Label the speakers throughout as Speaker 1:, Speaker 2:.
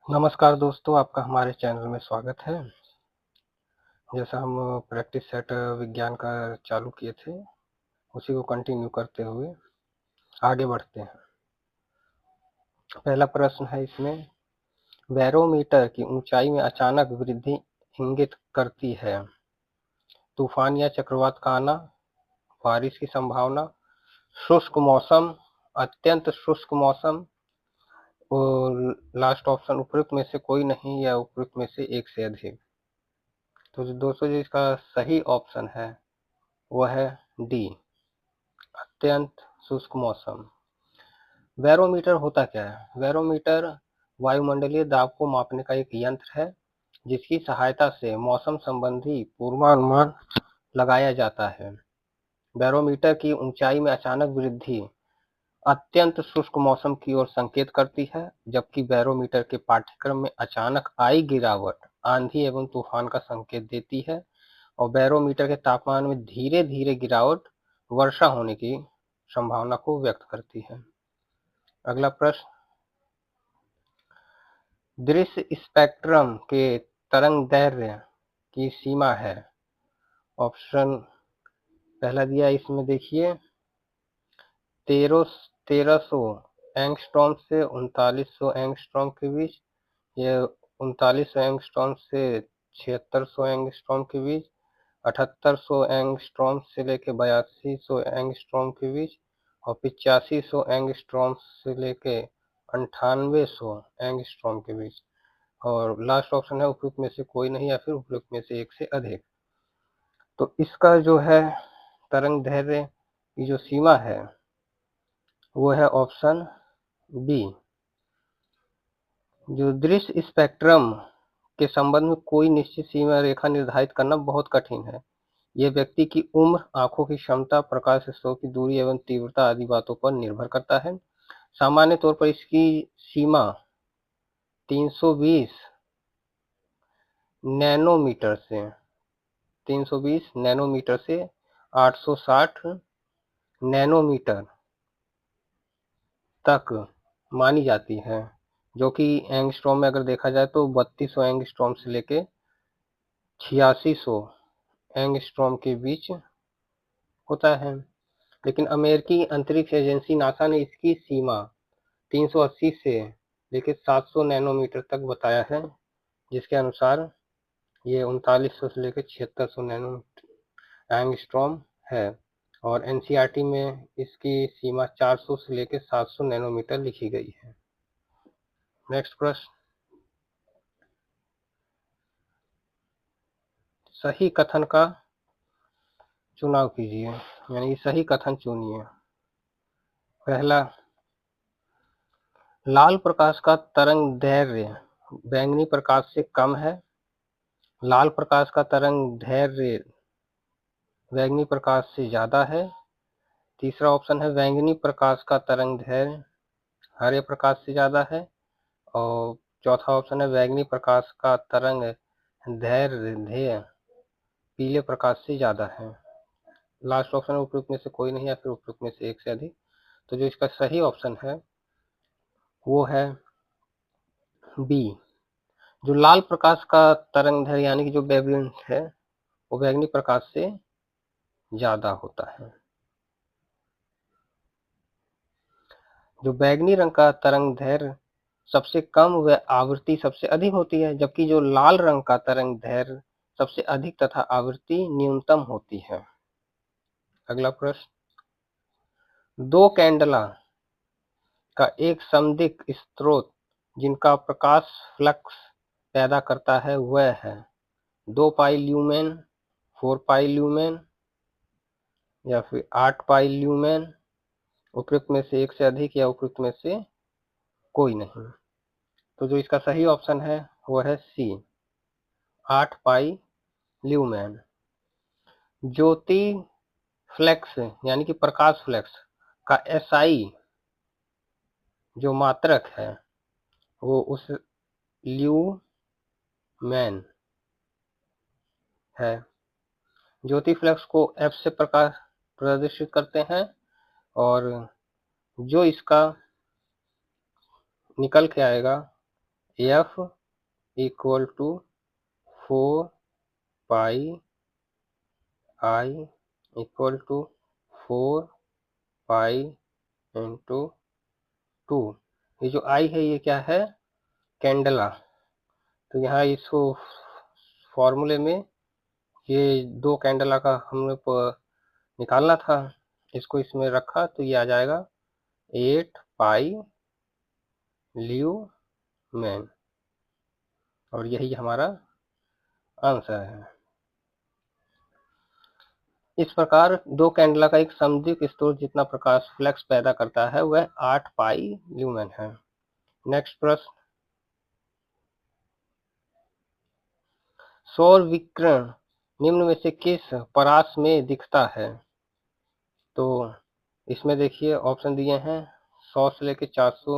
Speaker 1: नमस्कार दोस्तों, आपका हमारे चैनल में स्वागत है। जैसा हम प्रैक्टिस सेट विज्ञान का चालू किए थे, उसी को कंटिन्यू करते हुए आगे बढ़ते हैं। पहला प्रश्न है इसमें, बैरोमीटर की ऊंचाई में अचानक वृद्धि इंगित करती है। तूफान या चक्रवात का आना, बारिश की संभावना, शुष्क मौसम, अत्यंत शुष्क मौसम और लास्ट ऑप्शन उपयुक्त में से कोई नहीं या उपयुक्त में से एक से अधिक। तो दोस्तों जो इसका सही ऑप्शन है वो है डी, अत्यंत शुष्क मौसम। बैरोमीटर होता क्या है? बैरोमीटर वायुमंडलीय दाब को मापने का एक यंत्र है जिसकी सहायता से मौसम संबंधी पूर्वानुमान लगाया जाता है। बैरोमीटर की ऊंचाई में अचानक वृद्धि अत्यंत शुष्क मौसम की ओर संकेत करती है, जबकि बैरोमीटर के पाठ्यक्रम में अचानक आई गिरावट आंधी एवं तूफान का संकेत देती है और बैरोमीटर के तापमान में धीरे धीरे गिरावट वर्षा होने की संभावना को व्यक्त करती है। अगला प्रश्न, दृश्य स्पेक्ट्रम के तरंगदैर्घ्य की सीमा है। ऑप्शन पहला दिया इसमें देखिए, 1300 एंगस्ट्रॉम से 3900 एंगस्ट्रॉम के बीच, यह 3900 एंगस्ट्रॉम से 7600 एंगस्ट्रॉम के बीच, 7800 एंगस्ट्रॉम से लेकर 8200 एंगस्ट्रॉम के बीच और 8500 एंगस्ट्रॉम से लेकर 9800 एंगस्ट्रॉम के बीच और लास्ट ऑप्शन है उपयुक्त में से कोई नहीं या फिर उपयुक्त में से एक से अधिक। तो इसका जो है तरंग दैर्घ्य की जो सीमा है वो है ऑप्शन बी। जो दृश्य स्पेक्ट्रम के संबंध में कोई निश्चित सीमा रेखा निर्धारित करना बहुत कठिन है। यह व्यक्ति की उम्र, आंखों की क्षमता, प्रकाश स्रोत की दूरी एवं तीव्रता आदि बातों पर निर्भर करता है। सामान्य तौर पर इसकी सीमा 320 नैनोमीटर से 860 नैनोमीटर तक मानी जाती है, जो कि एंगस्ट्रॉम में अगर देखा जाए तो 3200 एंगस्ट्रॉम से लेके 8600 एंगस्ट्रॉम के बीच होता है। लेकिन अमेरिकी अंतरिक्ष एजेंसी नासा ने इसकी सीमा 380 से लेकर 700 नैनोमीटर तक बताया है, जिसके अनुसार ये 3900 से लेकर 7600 नैनोमीटर एंगस्ट्रॉम है और एनसीईआरटी में इसकी सीमा 400 से लेकर 700 नैनोमीटर लिखी गई है। नेक्स्ट प्रश्न, सही कथन का चुनाव कीजिए, यानी सही कथन चुनिए। पहला, लाल प्रकाश का तरंग दैर्घ्य बैंगनी प्रकाश से कम है। लाल प्रकाश का तरंग दैर्घ्य बैंगनी प्रकाश से ज्यादा है। तीसरा ऑप्शन है बैंगनी प्रकाश का तरंग दैर्घ्य हरे प्रकाश से ज्यादा है और चौथा ऑप्शन है बैंगनी प्रकाश का तरंग दैर्घ्य पीले प्रकाश से ज्यादा है। लास्ट ऑप्शन उपयुक्त में से कोई नहीं या फिर उपयुक्त में से एक से अधिक। तो जो इसका सही ऑप्शन है वो है बी। जो लाल प्रकाश का तरंग दैर्घ्य यानी कि जो वेवलेंथ है वो बैंगनी प्रकाश से ज्यादा होता है। जो बैंगनी रंग का तरंग दैर्घ्य सबसे कम व आवृत्ति सबसे अधिक होती है, जबकि जो लाल रंग का तरंग दैर्घ्य सबसे अधिक तथा आवृत्ति न्यूनतम होती है। अगला प्रश्न, दो कैंडला का एक समदिक्क स्रोत जिनका प्रकाश फ्लक्स पैदा करता है वह है 2 पाई ल्यूमेन, 4 पाई ल्यूमेन या फिर 8 पाई ल्यूमेन। उपयुक्त में से एक से अधिक या उपयुक्त में से कोई नहीं। तो जो इसका सही ऑप्शन है वो है सी, 8 पाई ल्यूमेन। ज्योति फ्लैक्स यानी कि प्रकाश फ्लैक्स का एसआई जो मात्रक है वो उस ल्यूमेन है। ज्योति फ्लक्स को एफ से प्रकाश प्रदर्शित करते हैं और जो इसका निकल के आएगा F equal to 4 pi I equal to 4 pi into 2। ये जो आई है ये क्या है, कैंडला। तो यहाँ इसको फॉर्मूले में ये 2 कैंडला का हमने निकालना था, इसको इसमें रखा तो ये आ जाएगा 8 पाई ल्यूमेन, और यही हमारा आंसर है। इस प्रकार 2 कैंडला का एक समद्विक स्रोत जितना प्रकाश फ्लक्स पैदा करता है वह 8 पाई ल्यूमेन है। नेक्स्ट प्रश्न, सौर विकिरण निम्न में से किस परास में दिखता है? तो इसमें देखिए ऑप्शन दिए हैं 100 से लेकर 400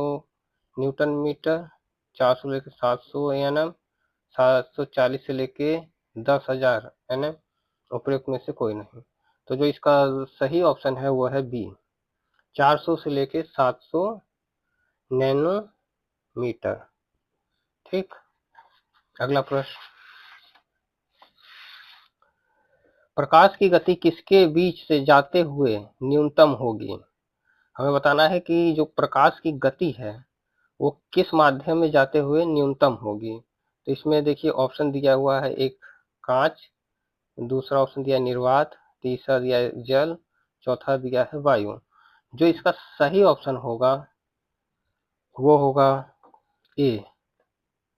Speaker 1: न्यूटन मीटर, 400 से लेकर 700 एनएम, 740 से लेके 10,000 एनएम, उपयुक्त में से कोई नहीं। तो जो इसका सही ऑप्शन है वो है बी, 400 से लेके 700 नैनोमीटर। ठीक, अगला प्रश्न, प्रकाश की गति किसके बीच से जाते हुए न्यूनतम होगी? हमें बताना है कि जो प्रकाश की गति है वो किस माध्यम में जाते हुए न्यूनतम होगी। तो इसमें देखिए ऑप्शन दिया हुआ है, एक कांच, दूसरा ऑप्शन दिया है निर्वात, तीसरा दिया है जल, चौथा दिया है वायु। जो इसका सही ऑप्शन होगा वो होगा ए,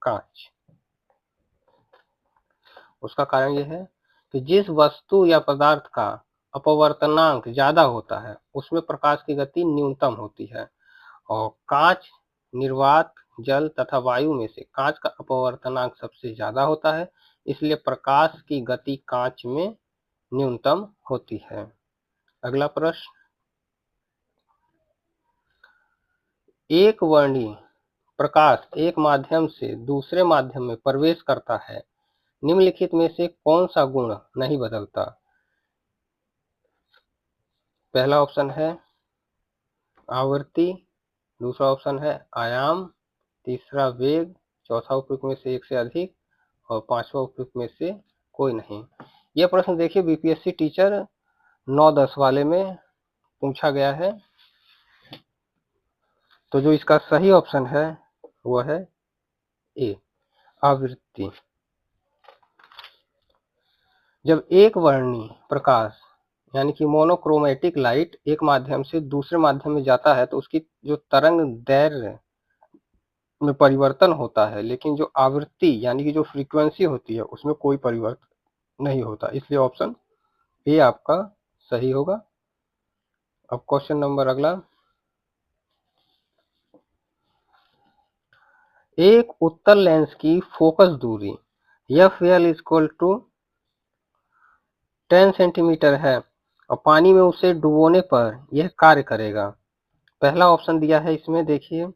Speaker 1: कांच। उसका कारण यह है कि जिस वस्तु या पदार्थ का अपवर्तनांक ज्यादा होता है उसमें प्रकाश की गति न्यूनतम होती है, और कांच, निर्वात, जल तथा वायु में से कांच का अपवर्तनांक सबसे ज्यादा होता है, इसलिए प्रकाश की गति कांच में न्यूनतम होती है। अगला प्रश्न, एक वर्णी प्रकाश एक माध्यम से दूसरे माध्यम में प्रवेश करता है, निम्नलिखित में से कौन सा गुण नहीं बदलता? पहला ऑप्शन है आवृत्ति, दूसरा ऑप्शन है आयाम, तीसरा वेग, चौथा उपयुक्त में से एक से अधिक, और पांचवा उपयुक्त में से कोई नहीं। यह प्रश्न देखिए बीपीएससी टीचर 9-10 वाले में पूछा गया है। तो जो इसका सही ऑप्शन है वो है ए, आवृत्ति। जब एक वर्णी प्रकाश यानी कि मोनोक्रोमेटिक लाइट एक माध्यम से दूसरे माध्यम में जाता है तो उसकी जो तरंग दैर्घ्य में परिवर्तन होता है, लेकिन जो आवृत्ति यानी कि जो फ्रीक्वेंसी होती है उसमें कोई परिवर्तन नहीं होता, इसलिए ऑप्शन ए आपका सही होगा। अब क्वेश्चन नंबर अगला, एक उत्तल लेंस की फोकस दूरी FL इक्वल टू 10 सेंटीमीटर है और पानी में उसे डुबोने पर यह कार्य करेगा। पहला ऑप्शन दिया है इसमें देखिए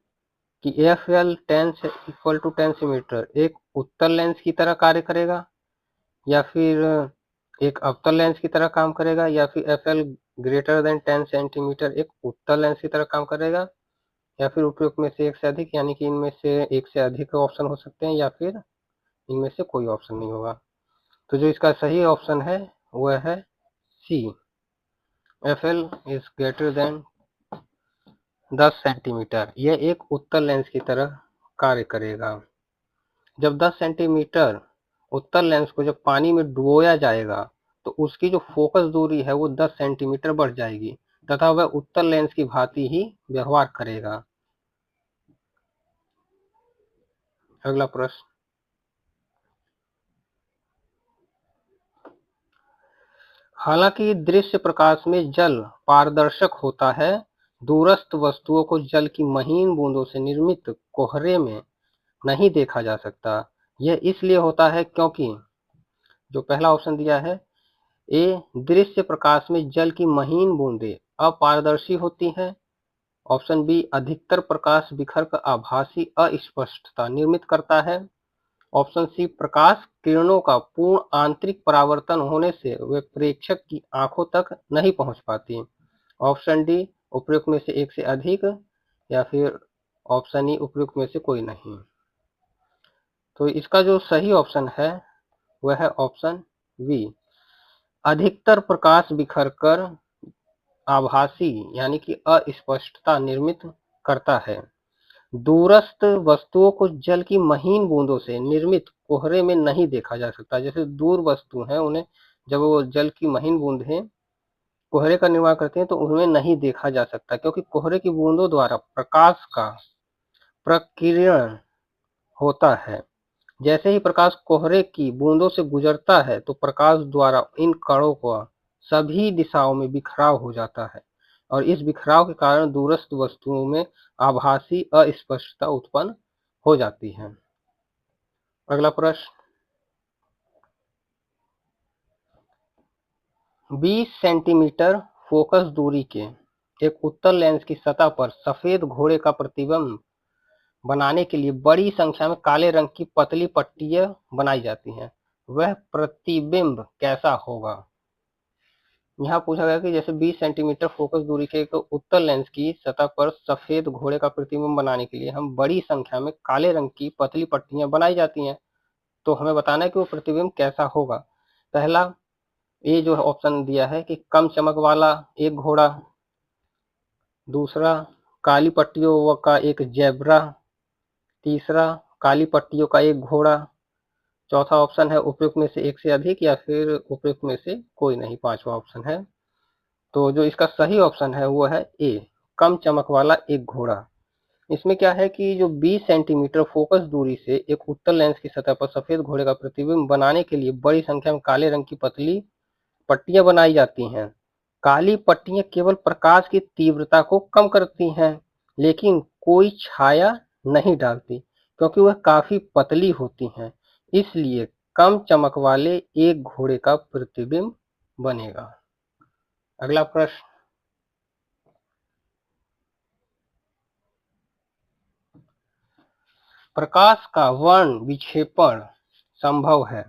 Speaker 1: कि FL 10 इक्वल टू 10 सेंटीमीटर एक उत्तल लेंस की तरह कार्य करेगा, या फिर एक अवतल लेंस की तरह काम करेगा, या फिर FL ग्रेटर देन 10 सेंटीमीटर एक उत्तल लेंस की तरह काम करेगा, या फिर उपयुक्त में से एक से अधिक, यानी कि इनमें से एक से अधिक ऑप्शन हो सकते हैं, या फिर इनमें से कोई ऑप्शन नहीं होगा। तो जो इसका सही ऑप्शन है वह है सी, FL is greater than 10 centimetre, यह एक उत्तल लेंस की तरह कार्य करेगा। जब 10 सेंटीमीटर उत्तल लेंस को जब पानी में डुबोया जाएगा तो उसकी जो फोकस दूरी है वो 10 सेंटीमीटर बढ़ जाएगी तथा वह उत्तल लेंस की भांति ही व्यवहार करेगा। अगला प्रश्न, हालांकि दृश्य प्रकाश में जल पारदर्शक होता है, दूरस्थ वस्तुओं को जल की महीन बूंदों से निर्मित कोहरे में नहीं देखा जा सकता। यह इसलिए होता है क्योंकि जो पहला ऑप्शन दिया है ए, दृश्य प्रकाश में जल की महीन बूंदें अपारदर्शी होती हैं, ऑप्शन बी, अधिकतर प्रकाश बिखर कर आभासी अस्पष्टता निर्मित करता है, ऑप्शन सी, प्रकाश किरणों का पूर्ण आंतरिक परावर्तन होने से वे प्रेक्षक की आंखों तक नहीं पहुंच पाती, ऑप्शन डी, उपयुक्त में से एक से अधिक, या फिर ऑप्शन ई, उपयुक्त में से कोई नहीं। तो इसका जो सही ऑप्शन है वह है ऑप्शन बी। अधिकतर प्रकाश बिखरकर आभासी यानी कि अस्पष्टता निर्मित करता है। दूरस्थ वस्तुओं को जल की महीन बूंदों से निर्मित कोहरे में नहीं देखा जा सकता। जैसे दूर वस्तु है, उन्हें जब वो जल की महीन बूंदें कोहरे का निर्माण करते हैं तो उनमें नहीं देखा जा सकता, क्योंकि कोहरे की बूंदों द्वारा प्रकाश का प्रकीर्णन होता है। जैसे ही प्रकाश कोहरे की बूंदों से गुजरता है तो प्रकाश द्वारा इन कणों का सभी दिशाओं में बिखराव हो जाता है और इस बिखराव के कारण दूरस्थ वस्तुओं में आभासी अस्पष्टता उत्पन्न हो जाती है। अगला प्रश्न, 20 सेंटीमीटर फोकस दूरी के एक उत्तल लेंस की सतह पर सफेद घोड़े का प्रतिबिंब बनाने के लिए बड़ी संख्या में काले रंग की पतली पट्टियां बनाई जाती हैं। वह प्रतिबिंब कैसा होगा? यहाँ पूछा गया कि जैसे 20 सेंटीमीटर फोकस दूरी के एक उत्तल लेंस की सतह पर सफेद घोड़े का प्रतिबिंब बनाने के लिए हम बड़ी संख्या में काले रंग की पतली पट्टियां बनाई जाती हैं, तो हमें बताना है कि वो प्रतिबिंब कैसा होगा। पहला ये जो ऑप्शन दिया है कि कम चमक वाला एक घोड़ा, दूसरा काली पट्टियों का एक जेब्रा, तीसरा काली पट्टियों का एक घोड़ा, चौथा ऑप्शन है उपयुक्त में से एक से अधिक या फिर उपयुक्त में से कोई नहीं, पांचवा ऑप्शन है। तो जो इसका सही ऑप्शन है वो है ए, कम चमक वाला एक घोड़ा। इसमें क्या है कि जो 20 सेंटीमीटर फोकस दूरी से एक उत्तल लेंस की सतह पर सफेद घोड़े का प्रतिबिंब बनाने के लिए बड़ी संख्या में काले रंग की पतली पट्टियां बनाई जाती हैं। काली पट्टियां केवल प्रकाश की तीव्रता को कम करती हैं, लेकिन कोई छाया नहीं डालती, क्योंकि वह काफी पतली होती हैं। इसलिए कम चमक वाले एक घोड़े का प्रतिबिंब बनेगा। अगला प्रश्न, प्रकाश का वर्ण विक्षेपण संभव है।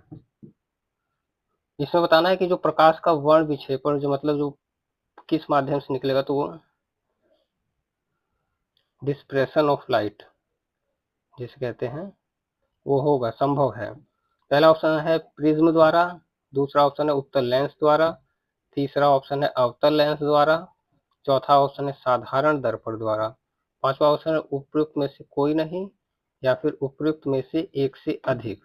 Speaker 1: इसमें बताना है कि जो प्रकाश का वर्ण विक्षेपण जो मतलब जो किस माध्यम से निकलेगा, तो वो डिस्पर्शन ऑफ लाइट जिसे कहते हैं वो होगा, संभव है। पहला ऑप्शन है प्रिज्म द्वारा, दूसरा ऑप्शन है उत्तल लेंस द्वारा, तीसरा ऑप्शन है अवतल लेंस द्वारा, चौथा ऑप्शन है साधारण दर्पण द्वारा, पांचवा ऑप्शन है उपयुक्त में से कोई नहीं या फिर उपयुक्त में से एक से अधिक।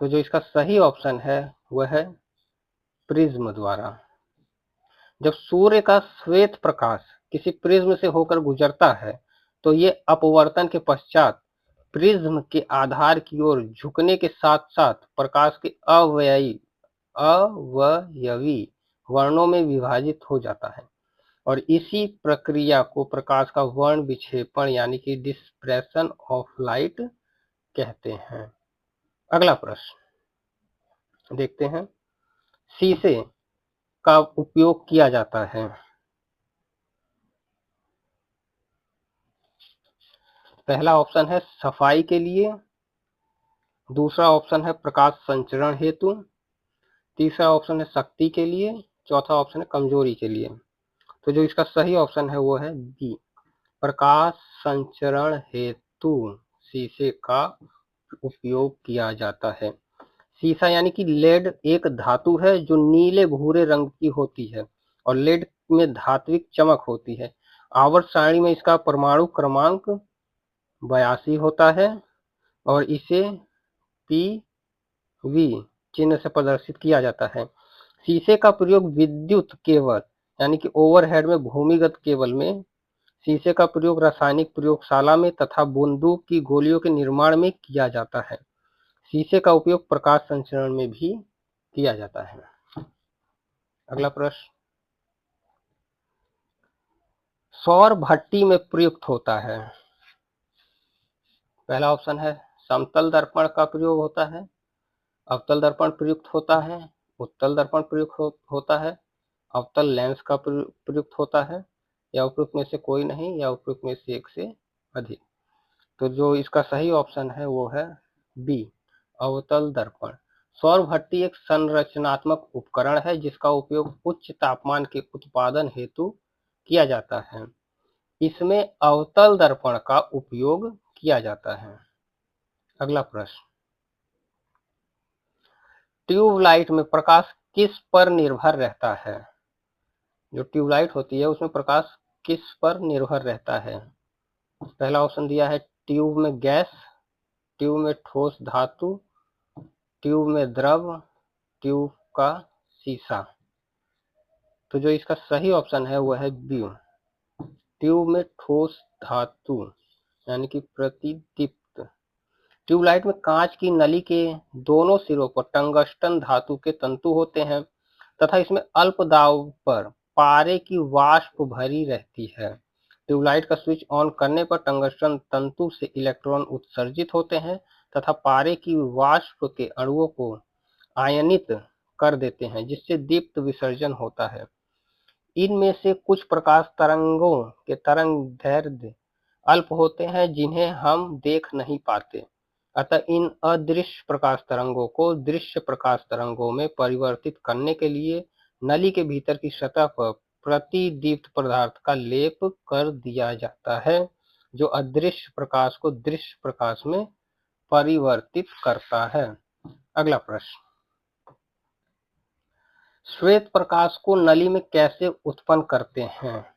Speaker 1: तो जो इसका सही ऑप्शन है वह है प्रिज्म द्वारा। जब सूर्य का श्वेत प्रकाश किसी प्रिज्म से होकर गुजरता है तो ये अपवर्तन के पश्चात प्रिज्म के आधार की ओर झुकने के साथ साथ प्रकाश के अवयवी वर्णों में विभाजित हो जाता है और इसी प्रक्रिया को प्रकाश का वर्ण विक्षेपण यानी कि डिस्पर्शन ऑफ लाइट कहते हैं। अगला प्रश्न देखते हैं, शीशे का उपयोग किया जाता है। पहला ऑप्शन है सफाई के लिए, दूसरा ऑप्शन है प्रकाश संचरण हेतु, तीसरा ऑप्शन है शक्ति के लिए, चौथा ऑप्शन है कमजोरी के लिए। तो जो इसका सही ऑप्शन है वो है बी, प्रकाश संचरण हेतु शीशे का उपयोग किया जाता है। शीशा यानी कि लेड एक धातु है जो नीले भूरे रंग की होती है और लेड में धात्विक चमक होती है। आवर्त सारणी में इसका परमाणु क्रमांक 82 होता है और इसे पी चिन्ह से प्रदर्शित किया जाता है। शीशे का प्रयोग विद्युत केबल यानी कि ओवरहेड में भूमिगत केबल में, शीशे का प्रयोग रासायनिक प्रयोगशाला में तथा बंदूक की गोलियों के निर्माण में किया जाता है। शीशे का उपयोग प्रकाश संचरण में भी किया जाता है। अगला प्रश्न, सौर भट्टी में प्रयुक्त होता है। पहला ऑप्शन है समतल दर्पण का प्रयोग होता है, अवतल दर्पण प्रयुक्त होता है, उत्तल दर्पण प्रयुक्त होता है, अवतल लेंस का प्रयुक्त होता है या उपयुक्त में से कोई नहीं या उपयुक्त में से एक से अधिक। तो जो इसका सही ऑप्शन है वो है बी, अवतल दर्पण। सौर भट्टी एक संरचनात्मक उपकरण है जिसका उपयोग उच्च तापमान के उत्पादन हेतु किया जाता है। इसमें अवतल दर्पण का उपयोग किया जाता है। अगला प्रश्न, ट्यूबलाइट में प्रकाश किस पर निर्भर रहता है? जो ट्यूबलाइट होती है उसमें प्रकाश किस पर निर्भर रहता है? पहला ऑप्शन दिया है ट्यूब में गैस, ट्यूब में ठोस धातु, ट्यूब में द्रव, ट्यूब का शीशा। तो जो इसका सही ऑप्शन है वो है बी, ट्यूब में ठोस धातु यानी कि प्रतिदीप्त। ट्यूबलाइट में कांच की नली के दोनों सिरों पर टंगस्टन धातु के तंतु होते हैं तथा इसमें अल्प दाब पर पारे की वाष्प भरी रहती है। ट्यूबलाइट का स्विच ऑन करने पर टंगस्टन तंतु से इलेक्ट्रॉन उत्सर्जित होते हैं तथा पारे की वाष्प के अणुओं को आयनित कर देते हैं जिससे दीप्त विसर्जन होता है। इनमें से कुछ प्रकाश तरंगों के तरंगदैर्ध्य अल्प होते हैं जिन्हें हम देख नहीं पाते, अतः इन अदृश्य प्रकाश तरंगों को दृश्य प्रकाश तरंगों में परिवर्तित करने के लिए नली के भीतर की सतह पर प्रतिदीप्त पदार्थ का लेप कर दिया जाता है जो अदृश्य प्रकाश को दृश्य प्रकाश में परिवर्तित करता है। अगला प्रश्न, श्वेत प्रकाश को नली में कैसे उत्पन्न करते हैं?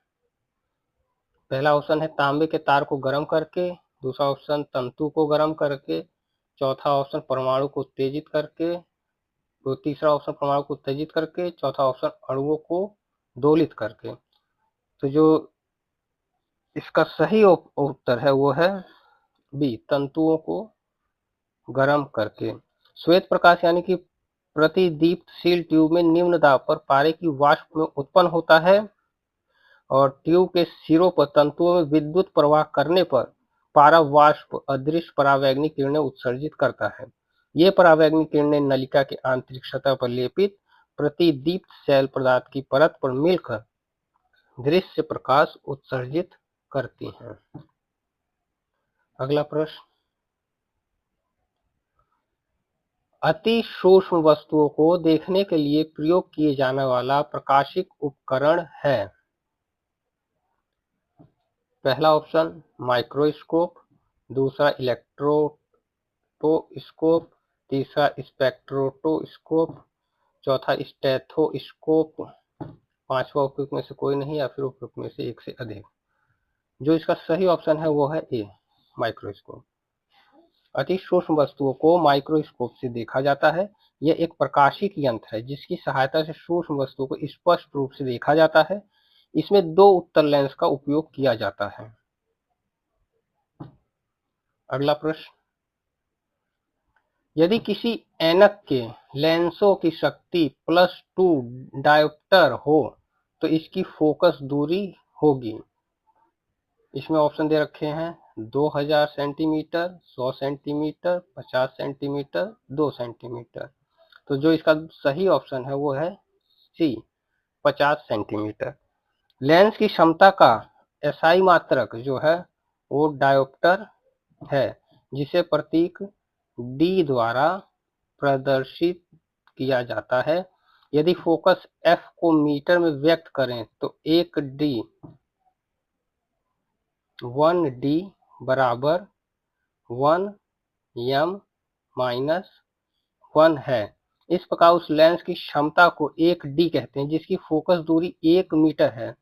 Speaker 1: पहला ऑप्शन है तांबे के तार को गर्म करके, दूसरा ऑप्शन तंतु को गर्म करके, चौथा ऑप्शन परमाणु को उत्तेजित करके, तो तीसरा ऑप्शन परमाणु को उत्तेजित करके, चौथा ऑप्शन अणुओं को दोलित करके। तो जो इसका सही उत्तर है वो है बी, तंतुओं को गर्म करके। श्वेत प्रकाश यानी कि प्रतिदीप्तशील ट्यूब में निम्न दाब पर पारे की वाष्प में उत्पन्न होता है और ट्यूब के सिरों पर तंतुओं में विद्युत प्रवाह करने पर पारा वाष्प अदृश्य परावैंगनी किरणें उत्सर्जित करता है। ये परावैंगनी किरणें नलिका के आंतरिक सतह पर लेपित प्रतिदीप्त शैल पदार्थ की परत पर मिलकर दृश्य प्रकाश उत्सर्जित करती हैं। अगला प्रश्न, अति सूक्ष्म वस्तुओं को देखने के लिए प्रयोग किए जाने वाला प्रकाशिक उपकरण है? पहला ऑप्शन माइक्रोस्कोप, दूसरा इलेक्ट्रोस्कोप, तीसरा स्पेक्ट्रोस्कोप, चौथा स्टेथोस्कोप, पांचवा उपयुक्त में से कोई नहीं या फिर उपयुक्त में से एक से अधिक। जो इसका सही ऑप्शन है वो है ए, माइक्रोस्कोप। अति सूक्ष्म वस्तुओं को माइक्रोस्कोप से देखा जाता है। यह एक प्रकाशिक यंत्र है जिसकी सहायता से सूक्ष्म वस्तुओं को स्पष्ट रूप से देखा जाता है। इसमें दो उत्तल लेंस का उपयोग किया जाता है। अगला प्रश्न, यदि किसी ऐनक के लेंसों की शक्ति +2 डायोप्टर हो तो इसकी फोकस दूरी होगी। इसमें ऑप्शन दे रखे हैं 2000 सेंटीमीटर, 100 सेंटीमीटर, 50 सेंटीमीटर, 2 सेंटीमीटर। तो जो इसका सही ऑप्शन है वो है सी, 50 सेंटीमीटर। लेंस की क्षमता का एसआई मात्रक जो है वो डायोप्टर है जिसे प्रतीक डी द्वारा प्रदर्शित किया जाता है। यदि फोकस एफ को मीटर में व्यक्त करें तो 1D बराबर 1m-1 है। इस प्रकार उस लेंस की क्षमता को 1D कहते हैं जिसकी फोकस दूरी 1 मीटर है।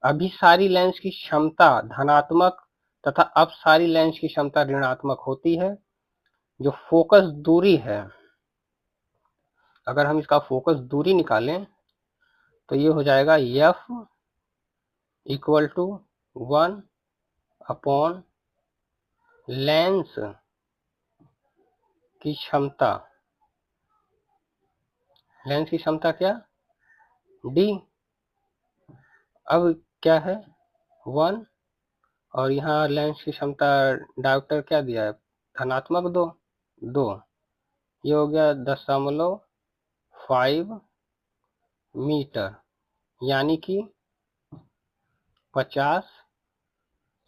Speaker 1: अभिसारी लेंस की क्षमता धनात्मक तथा अपसारी लेंस की क्षमता ऋणात्मक होती है। जो फोकस दूरी है, अगर हम इसका फोकस दूरी निकालें तो ये हो जाएगा F = 1 लेंस की क्षमता। लेंस की क्षमता क्या? D। अब क्या है 1 और यहाँ लेंस की क्षमता डायोप्टर क्या दिया है? धनात्मक 2। ये हो गया 0.5 मीटर यानी कि 50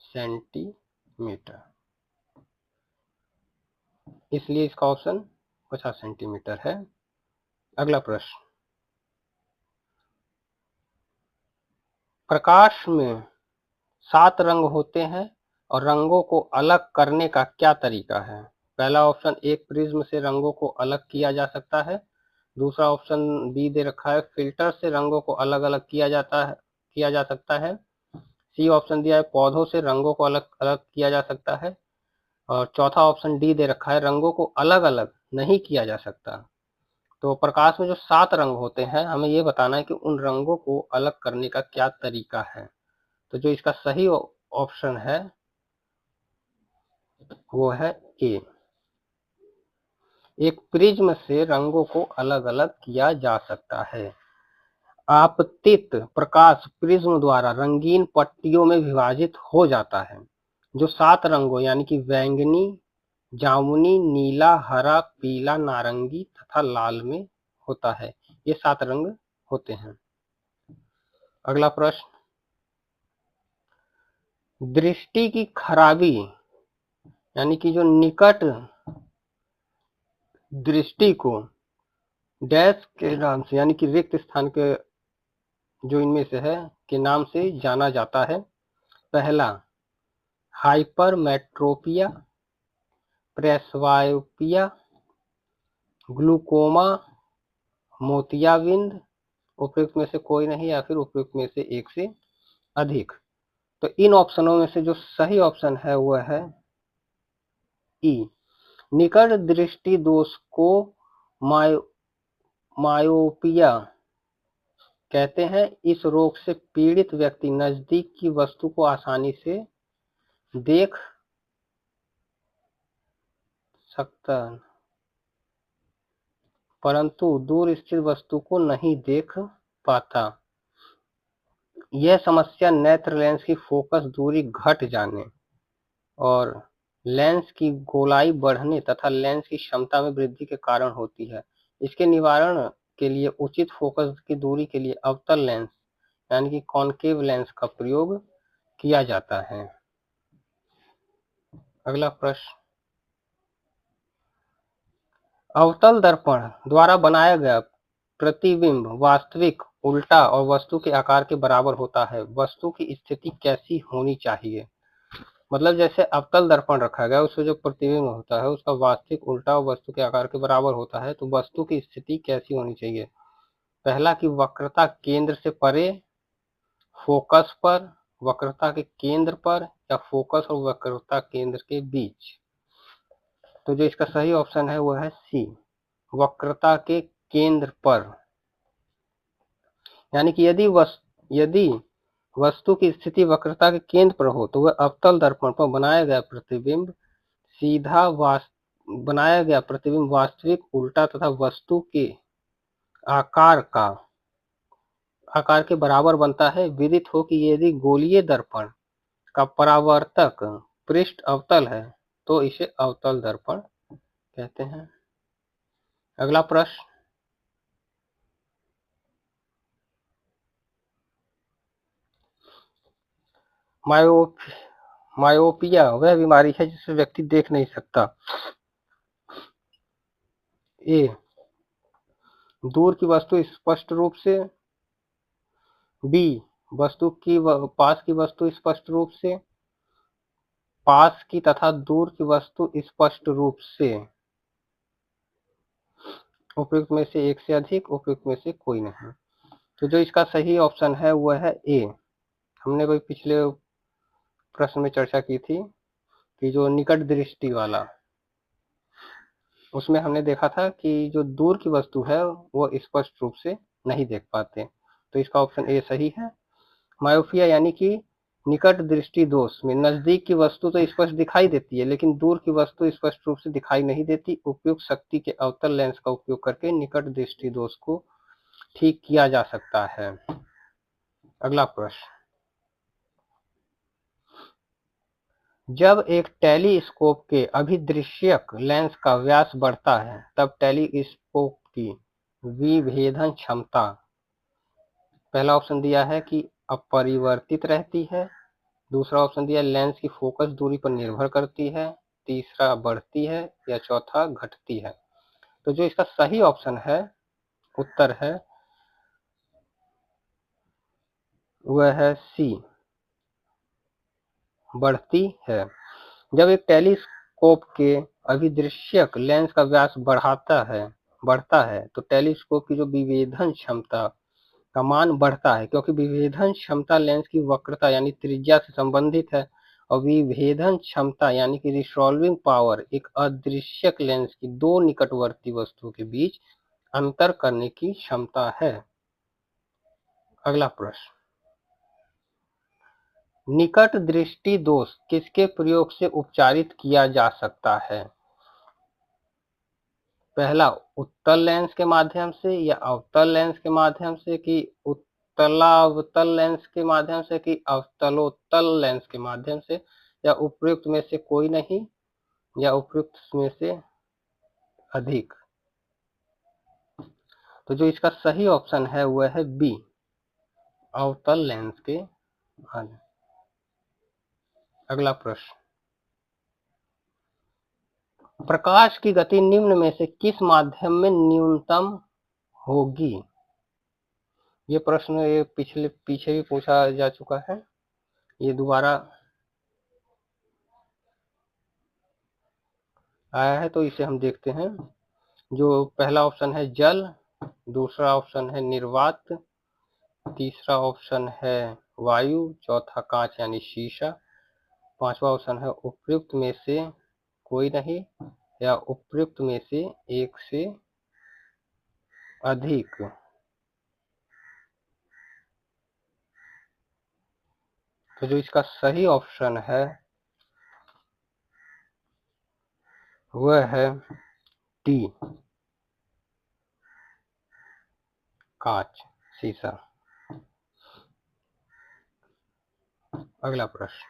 Speaker 1: सेंटीमीटर। इसलिए इसका ऑप्शन 50 सेंटीमीटर है। अगला प्रश्न, प्रकाश में 7 रंग होते हैं और रंगों को अलग करने का क्या तरीका है? पहला ऑप्शन, एक प्रिज्म से रंगों को अलग किया जा सकता है। दूसरा ऑप्शन बी दे रखा है, फिल्टर से रंगों को अलग अलग किया जा सकता है। सी ऑप्शन दिया है, पौधों से रंगों को अलग अलग किया जा सकता है। और चौथा ऑप्शन डी दे रखा है, रंगों को अलग अलग नहीं किया जा सकता। तो प्रकाश में जो 7 रंग होते हैं, हमें ये बताना है कि उन रंगों को अलग करने का क्या तरीका है। तो जो इसका सही ऑप्शन है वो है ए। एक प्रिज्म से रंगों को अलग अलग किया जा सकता है। आपतित प्रकाश प्रिज्म द्वारा रंगीन पट्टियों में विभाजित हो जाता है, जो 7 रंगों यानी कि बैंगनी, जामुनी, नीला, हरा, पीला, नारंगी तथा लाल में होता है। ये 7 रंग होते हैं। अगला प्रश्न, दृष्टि की खराबी यानी कि जो निकट दृष्टि को डैश के नाम से यानी कि रिक्त स्थान के जो इनमें से है के नाम से जाना जाता है। पहला हाइपरमेट्रोपिया, प्रेसवायोपिया, ग्लूकोमा, मोतियाबिंद, उपयुक्त में से कोई नहीं या फिर उपयुक्त में से एक से अधिक। तो इन ऑप्शनों में से जो सही ऑप्शन है वह है ई। निकट दृष्टि दोष को मायोपिया कहते हैं। इस रोग से पीड़ित व्यक्ति नजदीक की वस्तु को आसानी से देख सकता परंतु दूर स्थित वस्तु को नहीं देख पाता। यह समस्या नेत्र लेंस की फोकस दूरी घट जाने और लेंस की गोलाई बढ़ने तथा लेंस की क्षमता में वृद्धि के कारण होती है। इसके निवारण के लिए उचित फोकस की दूरी के लिए अवतल लेंस यानी कि कॉनकेव लेंस का प्रयोग किया जाता है। अगला प्रश्न, अवतल दर्पण द्वारा बनाया गया प्रतिबिंब वास्तविक, उल्टा और वस्तु के आकार के बराबर होता है। वस्तु की स्थिति कैसी होनी चाहिए? मतलब जैसे अवतल दर्पण रखा गया, उसमें जो प्रतिबिंब होता है उसका वास्तविक, उल्टा और वस्तु के आकार के बराबर होता है, तो वस्तु की स्थिति कैसी होनी चाहिए? पहला कि वक्रता केंद्र से परे, फोकस पर, वक्रता के केंद्र पर या फोकस और वक्रता केंद्र के बीच। तो जो इसका सही ऑप्शन है वो है सी, वक्रता के केंद्र पर। यानी कि यदि वस्तु की स्थिति वक्रता के केंद्र पर हो तो वह अवतल दर्पण पर बनाया गया प्रतिबिंब वास्तविक, उल्टा तथा वस्तु के आकार के बराबर बनता है। विदित हो कि यदि गोलीय दर्पण का परावर्तक पृष्ठ अवतल है तो इसे अवतल दर्पण कहते हैं। अगला प्रश्न, मायोपिया वह बीमारी है जिससे व्यक्ति देख नहीं सकता। ए, दूर की वस्तु स्पष्ट रूप से, बी, पास की वस्तु स्पष्ट रूप से, पास की तथा दूर की वस्तु स्पष्ट रूप से, उपयुक्त में से एक से अधिक, उपयुक्त में से कोई नहीं। तो जो इसका सही ऑप्शन है वह है ए। हमने वही पिछले प्रश्न में चर्चा की थी कि जो निकट दृष्टि वाला, उसमें हमने देखा था कि जो दूर की वस्तु है वो स्पष्ट रूप से नहीं देख पाते। तो इसका ऑप्शन ए सही है। मायोपिया यानी कि निकट दृष्टि दोष में नजदीक की वस्तु तो स्पष्ट दिखाई देती है लेकिन दूर की वस्तु स्पष्ट रूप से दिखाई नहीं देती। उपयुक्त शक्ति के अवतल लेंस का उपयोग करके निकट दृष्टि दोष को ठीक किया जा सकता है। अगला प्रश्न, जब एक टेलीस्कोप के अभिदृश्यक लेंस का व्यास बढ़ता है तब टेलीस्कोप की विभेदन क्षमता, पहला ऑप्शन दिया है कि अपरिवर्तित रहती है, दूसरा ऑप्शन दिया लेंस की फोकस दूरी पर निर्भर करती है, तीसरा बढ़ती है या चौथा घटती है। तो जो इसका सही ऑप्शन है, उत्तर है वह है सी, बढ़ती है। जब एक टेलीस्कोप के अभिदृश्यक लेंस का व्यास बढ़ता है बढ़ता है तो टेलीस्कोप की जो विभेदन क्षमता का मान बढ़ता है, क्योंकि विभेदन क्षमता लेंस की वक्रता यानी त्रिज्या से संबंधित है और विभेदन क्षमता यानी कि रिसॉल्विंग पावर एक अदृश्यक लेंस की दो निकटवर्ती वस्तुओं के बीच अंतर करने की क्षमता है। अगला प्रश्न, निकट दृष्टि दोष किसके प्रयोग से उपचारित किया जा सकता है? पहला, उत्तल लेंस के माध्यम से या अवतल लेंस के माध्यम से कि उत्तलावतल लेंस के माध्यम से कि अवतलोत्तल लेंस के माध्यम से या उपयुक्त में से कोई नहीं या उपयुक्त में से अधिक। तो जो इसका सही ऑप्शन है वह है बी, अवतल लेंस के माध्यम। अगला प्रश्न, प्रकाश की गति निम्न में से किस माध्यम में न्यूनतम होगी? ये प्रश्न ये पीछे भी पूछा जा चुका है, ये दोबारा आया है, तो इसे हम देखते हैं। जो पहला ऑप्शन है जल, दूसरा ऑप्शन है निर्वात, तीसरा ऑप्शन है वायु, चौथा कांच यानी शीशा, पांचवा ऑप्शन है उपयुक्त में से कोई नहीं या उपयुक्त में से एक से अधिक। तो जो इसका सही ऑप्शन है वह है डी, कांच शीशा। अगला प्रश्न,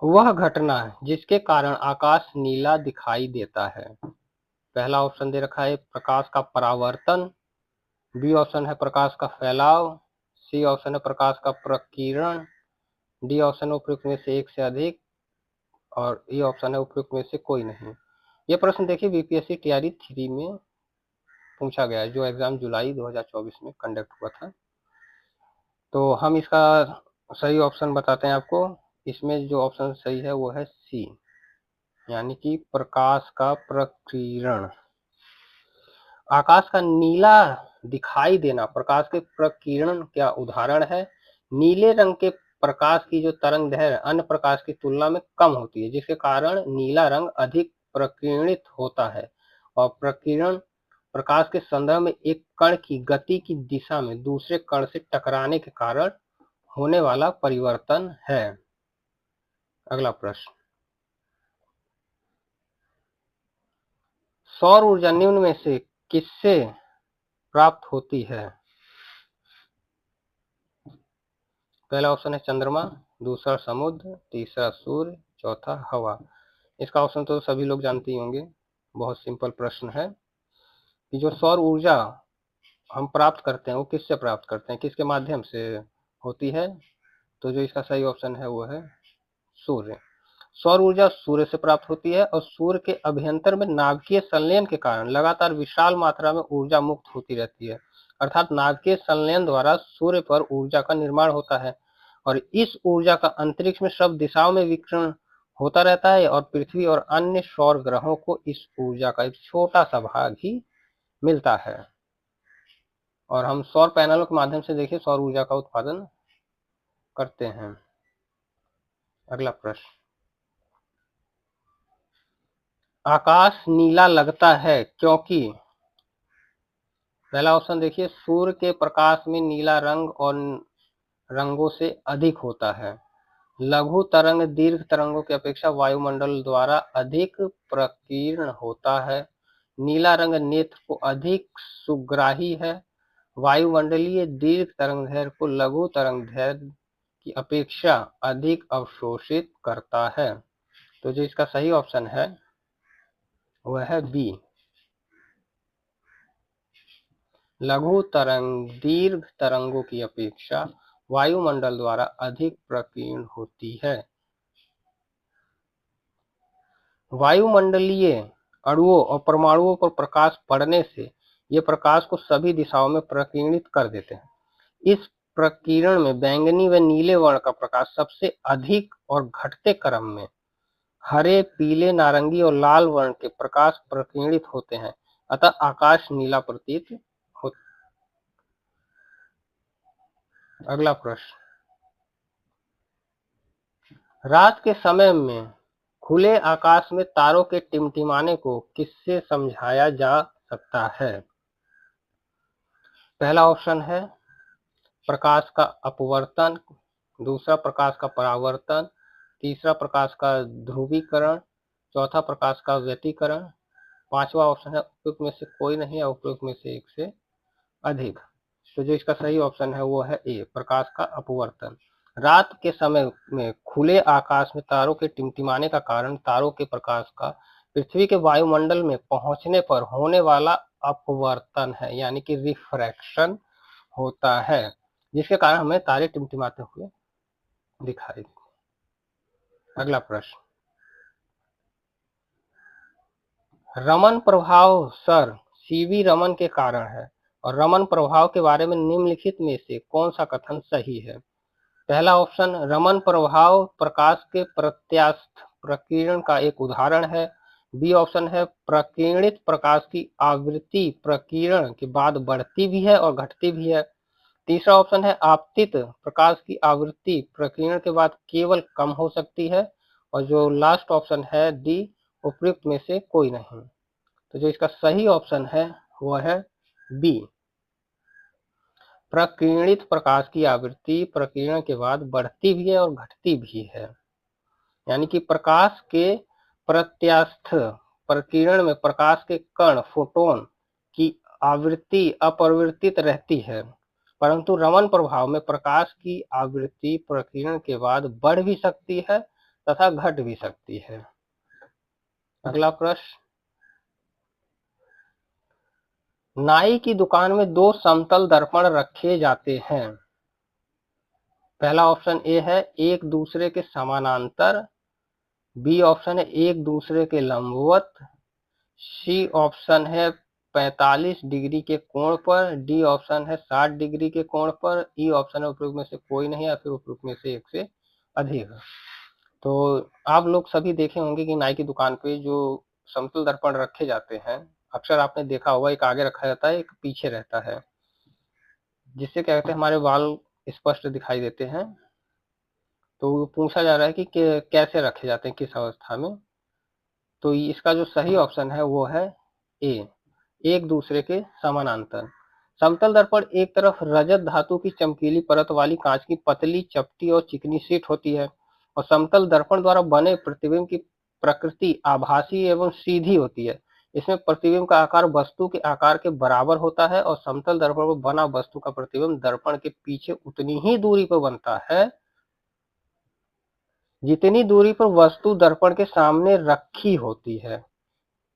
Speaker 1: वह घटना जिसके कारण आकाश नीला दिखाई देता है। पहला ऑप्शन दे रखा है प्रकाश का परावर्तन, बी ऑप्शन है प्रकाश का फैलाव, सी ऑप्शन है प्रकाश का प्रकीर्णन, डी ऑप्शन है उपयुक्त में से एक से अधिक और ई ऑप्शन है उपयुक्त में से कोई नहीं। ये प्रश्न देखिए बीपीएससी टीआरई 3 में पूछा गया है, जो एग्जाम जुलाई 2024 में कंडक्ट हुआ था। तो हम इसका सही ऑप्शन बताते हैं आपको। इसमें जो ऑप्शन सही है वो है सी, यानी कि प्रकाश का प्रकीर्णन। आकाश का नीला दिखाई देना प्रकाश के प्रकीर्णन का उदाहरण है। नीले रंग के प्रकाश की जो तरंग दैर्घ्य अन्य प्रकाश की तुलना में कम होती है, जिसके कारण नीला रंग अधिक प्रकीर्णित होता है और प्रकीर्णन प्रकाश के संदर्भ में एक कण की गति की दिशा में दूसरे कण से टकराने के कारण होने वाला परिवर्तन है। अगला प्रश्न, सौर ऊर्जा निम्न में से किससे प्राप्त होती है? पहला ऑप्शन है चंद्रमा, दूसरा समुद्र, तीसरा सूर्य, चौथा हवा। इसका ऑप्शन तो सभी लोग जानते ही होंगे, बहुत सिंपल प्रश्न है कि जो सौर ऊर्जा हम प्राप्त करते हैं वो किससे प्राप्त करते हैं, किसके माध्यम से होती है? तो जो इसका सही ऑप्शन है वो है सूर्य। सौर ऊर्जा सूर्य से प्राप्त होती है और सूर्य के अभ्यंतर में नाभिकीय संलयन के कारण लगातार विशाल मात्रा में ऊर्जा मुक्त होती रहती है, अर्थात नाभिकीय संलयन द्वारा सूर्य पर ऊर्जा का निर्माण होता है और इस ऊर्जा का अंतरिक्ष में सब दिशाओं में विकिरण होता रहता है और पृथ्वी और अन्य सौर ग्रहों को इस ऊर्जा का एक छोटा सा भाग ही मिलता है और हम सौर पैनलों के माध्यम से देखिए सौर ऊर्जा का उत्पादन करते हैं। अगला प्रश्न, आकाश नीला लगता है क्योंकि? पहला ऑप्शन देखिए सूर्य के प्रकाश में नीला रंग और रंगों से अधिक होता है। लघु तरंग दीर्घ तरंगों की अपेक्षा वायुमंडल द्वारा अधिक प्रकीर्ण होता है। नीला रंग नेत्र को अधिक सुग्राही है। वायुमंडलीय दीर्घ तरंगदैर्घ्य को लघु तरंगदैर्घ्य की अपेक्षा अधिक अवशोषित करता है। तो जो इसका सही ऑप्शन है वह है बी, लघु तरंग दीर्घ तरंगों की अपेक्षा वायुमंडल द्वारा अधिक प्रकीर्ण होती है। वायुमंडलीय अणुओं और परमाणुओं पर प्रकाश पड़ने से ये प्रकाश को सभी दिशाओं में प्रकीर्णित कर देते हैं। इस प्रकीर्णन में बैंगनी व नीले वर्ण का प्रकाश सबसे अधिक और घटते क्रम में हरे, पीले, नारंगी और लाल वर्ण के प्रकाश प्रकीर्णित होते हैं, अतः आकाश नीला प्रतीत होता। अगला प्रश्न, रात के समय में खुले आकाश में तारों के टिमटिमाने को किससे समझाया जा सकता है? पहला ऑप्शन है प्रकाश का अपवर्तन, दूसरा प्रकाश का परावर्तन, तीसरा प्रकाश का ध्रुवीकरण, चौथा प्रकाश का व्यतिकरण, पांचवा ऑप्शन है उपयुक्त में से कोई नहीं या उपयुक्त में से एक से अधिक। तो जो इसका सही ऑप्शन है वो है ए, प्रकाश का अपवर्तन। रात के समय में खुले आकाश में तारों के टिमटिमाने का कारण तारों के प्रकाश का पृथ्वी के वायुमंडल में पहुंचने पर होने वाला अपवर्तन है, यानी कि रिफ्रैक्शन होता है, जिसके कारण हमें तारे टिमटिमाते हुए दिखाई देते। अगला प्रश्न, रमन प्रभाव सर सीवी रमन के कारण है और रमन प्रभाव के बारे में निम्नलिखित में से कौन सा कथन सही है? पहला ऑप्शन, रमन प्रभाव प्रकाश के प्रत्यास्थ प्रकीर्णन का एक उदाहरण है। बी ऑप्शन है, प्रकीर्णित प्रकाश की आवृत्ति प्रकीर्णन के बाद बढ़ती भी है और घटती भी है। तीसरा ऑप्शन है, आपतित प्रकाश की आवृत्ति प्रकीर्णन के बाद केवल कम हो सकती है। और जो लास्ट ऑप्शन है डी, उपयुक्त में से कोई नहीं। तो जो इसका सही ऑप्शन है वह है बी, प्रकीर्णित प्रकाश की आवृत्ति प्रकीर्णन के बाद बढ़ती भी है और घटती भी है, यानी कि प्रकाश के प्रत्यास्थ प्रकीर्णन में प्रकाश के कण फोटोन की आवृत्ति अपरिवर्तित रहती है, परंतु रमन प्रभाव में प्रकाश की आवृत्ति प्रकीर्णन के बाद बढ़ भी सकती है तथा घट भी सकती है। अगला प्रश्न, नाई की दुकान में दो समतल दर्पण रखे जाते हैं। पहला ऑप्शन ए है एक दूसरे के समानांतर, बी ऑप्शन है एक दूसरे के लंबवत, सी ऑप्शन है 45 डिग्री के कोण पर, डी ऑप्शन है 60 डिग्री के कोण पर, ई ऑप्शन है उपयुक्त में से कोई नहीं या फिर उपयुक्त में से एक से अधिक। तो आप लोग सभी देखे होंगे कि नाई की दुकान पे जो समतल दर्पण रखे जाते हैं, अक्सर आपने देखा होगा एक आगे रखा जाता है एक पीछे रहता है, जिससे क्या कहते हैं हमारे बाल स्पष्ट दिखाई देते हैं। तो पूछा जा रहा है कि कैसे रखे जाते हैं, किस अवस्था में? तो इसका जो सही ऑप्शन है वो है ए, एक दूसरे के समानांतर। समतल दर्पण एक तरफ रजत धातु की चमकीली परत वाली कांच की पतली, चपटी और चिकनी शीट होती है और समतल दर्पण द्वारा बने प्रतिबिंब की प्रकृति आभासी एवं सीधी होती है। इसमें प्रतिबिंब का आकार वस्तु के आकार के बराबर होता है और समतल दर्पण पर बना वस्तु का प्रतिबिंब दर्पण के पीछे उतनी ही दूरी पर बनता है जितनी दूरी पर वस्तु दर्पण के सामने रखी होती है,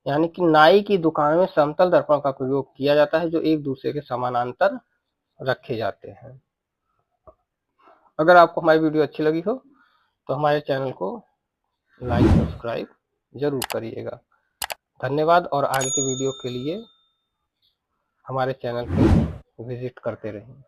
Speaker 1: यानी कि नाई की दुकान में समतल दर्पण का प्रयोग किया जाता है जो एक दूसरे के समानांतर रखे जाते हैं। अगर आपको हमारी वीडियो अच्छी लगी हो तो हमारे चैनल को लाइक सब्सक्राइब जरूर करिएगा। धन्यवाद और आगे की वीडियो के लिए हमारे चैनल पर विजिट करते रहें।